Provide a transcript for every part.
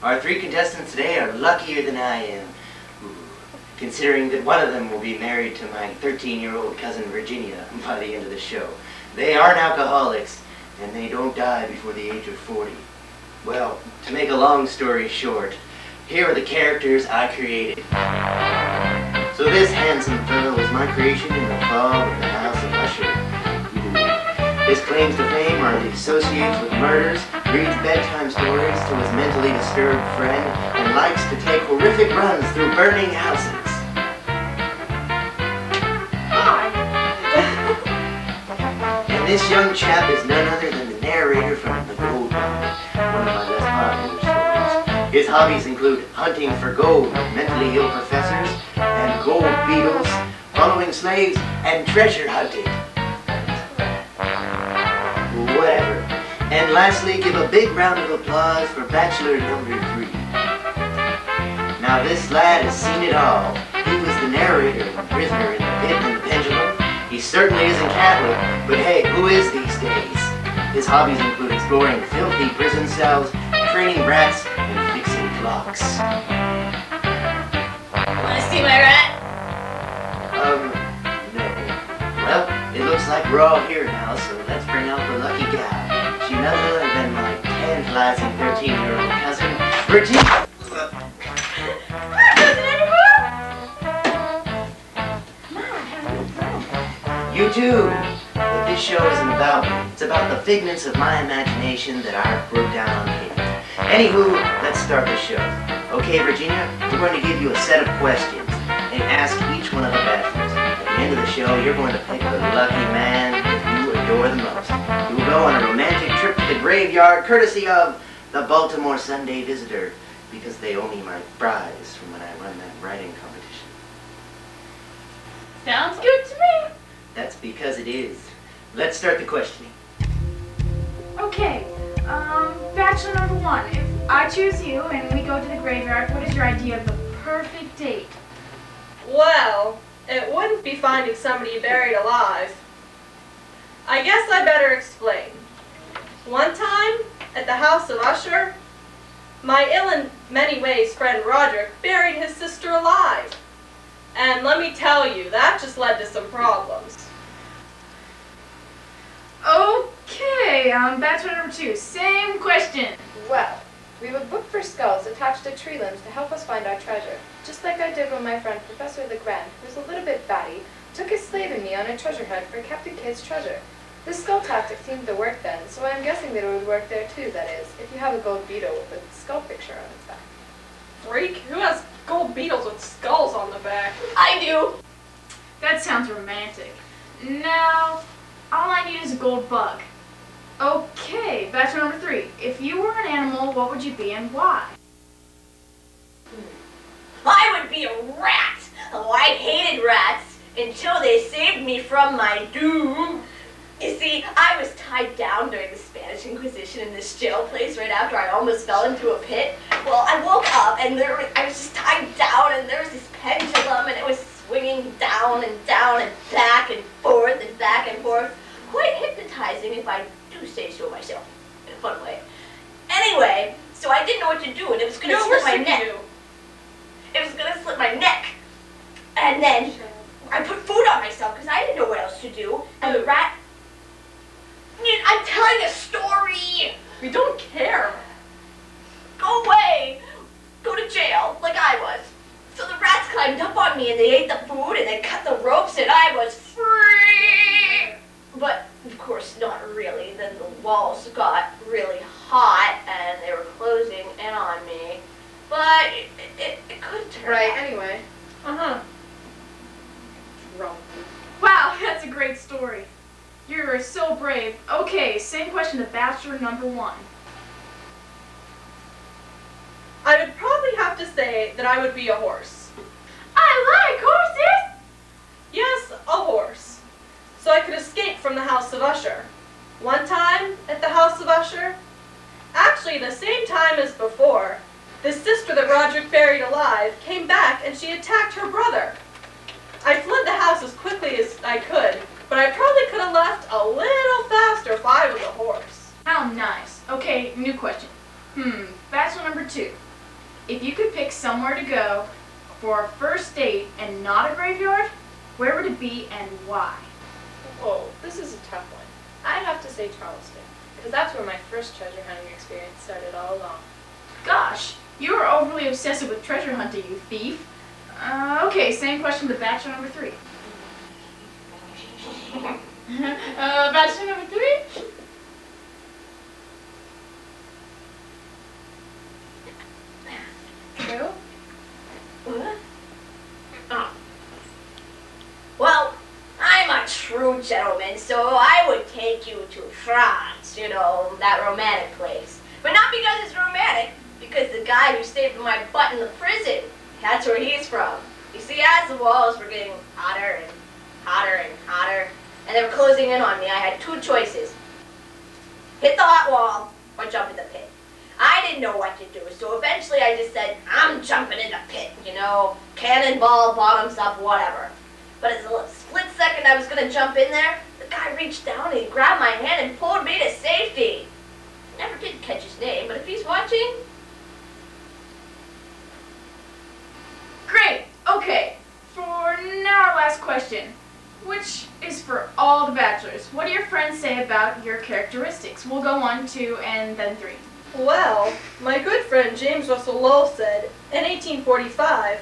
Our 3 contestants today are luckier than I am, considering that one of them will be married to my 13-year-old cousin Virginia by the end of the show. They aren't alcoholics, and they don't die before the age of 40. Well, to make a long story short, here are the characters I created. So this handsome fellow was my creation in the fall of the House of Usher. His claims to fame are that he associates with murders, reads bedtime stories to his mentally disturbed friend, and likes to take horrific runs through burning houses. And this young chap is none other than the narrator from The Gold Mine, one of my less popular stories. His hobbies include hunting for gold, mentally ill professors, and gold beetles, following slaves, and treasure hunting. Whatever. And lastly, give a big round of applause for Bachelor number 3. Now this lad has seen it all. He was the narrator and prisoner in the pit and the pendulum. He certainly isn't Catholic, but hey, who is these days? His hobbies include exploring filthy prison cells, training rats, and fixing clocks. Wanna see my rat? No. Well, it looks like we're all here now, so let's bring out the lucky gal. She none other than my tantalizing 13-year-old cousin, Virginia. You too. But this show isn't about me. It's about the figments of my imagination that I wrote down on paper. Anywho, let's start the show. Okay, Virginia, we're going to give you a set of questions and ask each one of the bachelors. At the end of the show, you're going to pick the lucky man that you adore the most. You will go on a romantic trip to the graveyard courtesy of the Baltimore Sunday Visitor, because they owe me my prize from when I run that writing competition. Sounds good to me. That's because it is. Let's start the questioning. Okay, Bachelor number 1, if I choose you and we go to the graveyard, what is your idea of the perfect date? Well, it wouldn't be finding somebody buried alive. I guess I better explain. One time, at the House of Usher, my ill in many ways friend Roderick buried his sister alive. And let me tell you, that just led to some problems. Okay, Bachelor number 2, same question. Well, we would look for skulls attached to tree limbs to help us find our treasure, just like I did when my friend Professor Legrand, who's a little bit batty, took his slave and me on a treasure hunt for Captain Kidd's treasure. This skull tactic seemed to work then, so I'm guessing that it would work there too, that is, if you have a gold beetle with a skull picture on its back. Freak, who has gold beetles with skulls on the back? I do. That sounds romantic. Now, all I need is a gold bug. Okay, Bachelor number 3, if you were an animal, what would you be and why? I would be a rat. Oh, I hated rats until they saved me from my doom. You see, I was tied down during the Spanish Inquisition in this jail place right after I almost fell into a pit. Well, I woke up and I was just tied down, and there was this pendulum, and it was swinging down and back and forth and back and forth. Quite hypnotizing, if I do say so myself, in a fun way. Anyway, so I didn't know what to do, and it was going to slip my neck. It was going to slip my neck. And then I put food on myself because I didn't know what else to do. And the rat... I'm telling a story! We don't care. Go away! Go to jail, like I was. So the rats climbed up on me and they ate the food and they cut the ropes and I was free! But, of course, not really. Then the walls got really hot and they were closing in on me. But it could have turned Right, out. anyway. Uh-huh. Wrong. Wow, that's a great story. You're so brave. Okay, same question to Bachelor number 1. I would probably have to say that I would be a horse. I like horses! Yes, a horse. So I could escape from the House of Usher. One time, at the House of Usher, actually the same time as before, the sister that Roderick buried alive came back and she attacked her brother. I fled the house as quickly as I could, but I probably could have left a little faster if I was a horse. How nice. Okay, new question. Bachelor number 2. if you could pick somewhere to go for a first date and not a graveyard, where would it be and why? Whoa, this is a tough one. I'd have to say Charleston, because that's where my first treasure hunting experience started all along. Gosh, you are overly obsessive with treasure hunting, you thief. Okay, same question to bachelor number 3. Bachelor number 3? True? What? Oh. Well, I'm a true gentleman, so I would take you to France, you know, that romantic place. But not because it's romantic, because the guy who saved my butt in the prison, that's where he's from. You see, as the walls were getting hotter and hotter and hotter, and they were closing in on me, I had 2 choices. Hit the hot wall or jump in the pit. I didn't know what to do, so eventually I just said, I'm jumping in the pit, you know, cannonball, bottoms up, whatever. But as a split second I was going to jump in there, the guy reached down and he grabbed my hand and pulled me to safety. Never did catch his name, but if he's watching... Great, okay. For now, our last question, which is for all the bachelors. What do your friends say about your characteristics? We'll go 1, 2, and then 3. Well, my good friend James Russell Lowell said in 1845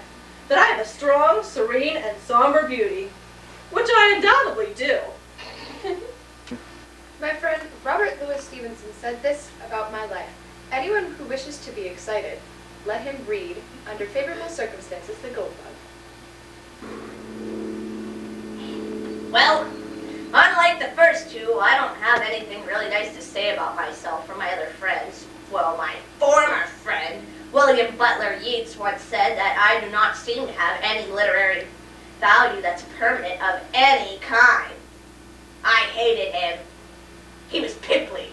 that I have a strong, serene, and somber beauty, which I undoubtedly do. My friend Robert Louis Stevenson said this about my life. Anyone who wishes to be excited, let him read, under favorable circumstances, The Gold Bug. Well, unlike the first 2, I don't have anything really nice to say about myself from my other friends. Well, my former friend, William Butler Yeats, once said that I do not seem to have any literary value that's permanent of any kind. I hated him. He was pimply.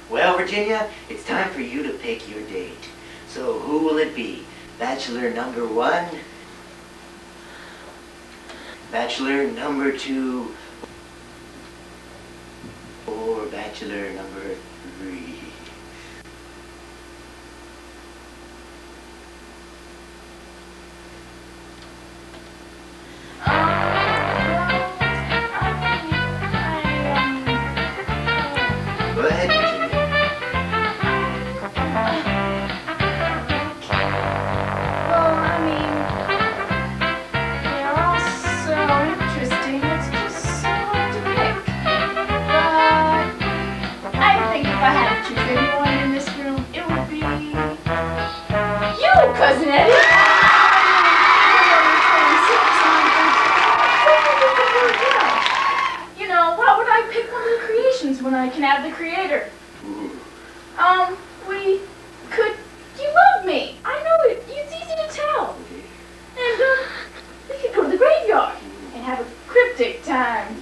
Well, Virginia, it's time for you to pick your date. So who will it be? Bachelor number 1? Bachelor number 2? Or bachelor number 3? Go ahead, Virginia. Well, I mean, they're all so interesting, it's just so hard to pick. But I think if I had to choose anyone in this room, it would be you, Cousin Eddie. You know, why would I pick one of the creations when I can have the creator? We could. You love me. I know it. It's easy to tell. And we could go to the graveyard and have a cryptic time.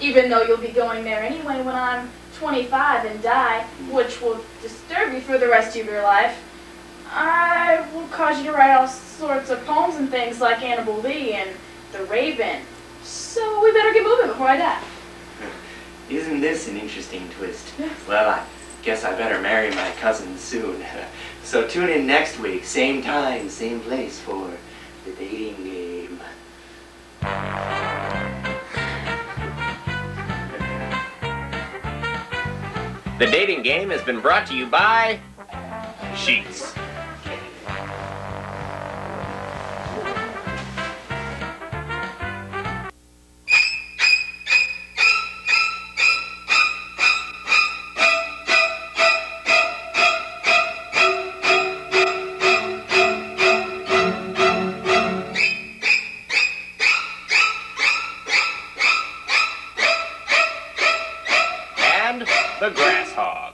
Even though you'll be going there anyway when I'm 25 and die, which will disturb you for the rest of your life. I will cause you to write all sorts of poems and things like Annabel Lee and The Raven. So we better get moving before I die. Isn't this an interesting twist? Well, I guess I better marry my cousin soon. So tune in next week, same time, same place for the dating game. The dating game has been brought to you by Sheets. The Grasshawk.